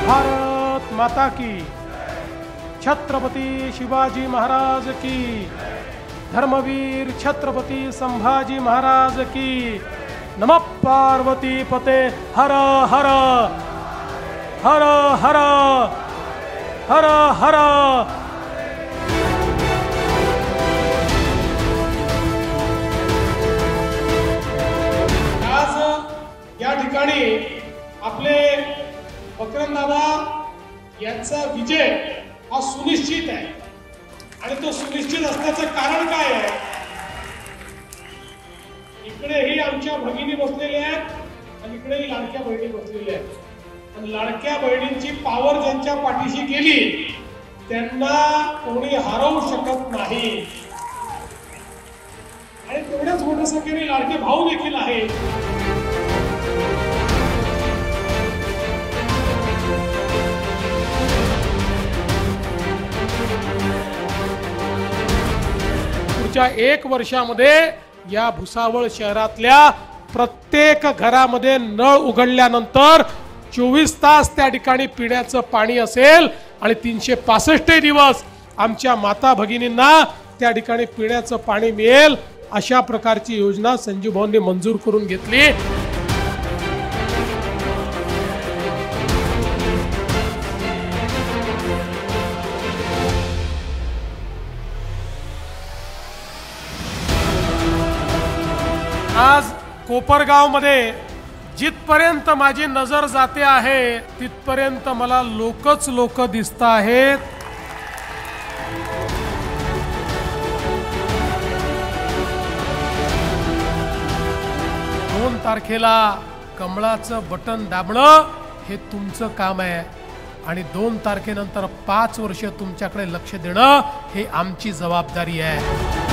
भारत माता की, छत्रपति शिवाजी महाराज की, धर्मवीर छत्रपति संभाजी महाराज की। नमः पार्वती पते हर हर हर हर हर हर। आज या ठिकाणी आपले मकरंददादा यांचा विजय हा सुनिश्चित आहे आणि तो सुनिश्चित असण्याचं कारण काय आहे? इकडेही आमच्या भगिनी बसलेल्या आहेत आणि इकडेही लाडक्या बहिणी बसलेल्या आहेत आणि लाडक्या बहिणींची पावर ज्यांच्या पाठीशी गेली त्यांना कोणी हरवू शकत नाही आणि तेवढ्याच मोठ्या संख्येने लाडके भाऊ देखील आहेत। पुढच्या 1 वर्षामध्ये या भुसावळ शहरातल्या प्रत्येक घरामध्ये नळ उघडल्यानंतर 24 तास त्या ठिकाणी पिण्याचं पाणी असेल आणि 365 दिवस आमच्या माता भगिनींना त्या ठिकाणी पिण्याचं पाणी मिळेल अशा प्रकारची योजना संजीव भाऊंनी मंजूर करून घेतली। आज कोपरगाव मध्ये जिथपर्यंत माझी नजर जाते आहे तिथपर्यंत मला लोकच लोक दिसत आहेत। 2 तारखेला कमळाचं बटन दाबणं हे तुमचं काम आहे आणि 2 तारखेनंतर 5 वर्ष तुमच्याकडे लक्ष देणं हे आमची जबाबदारी आहे।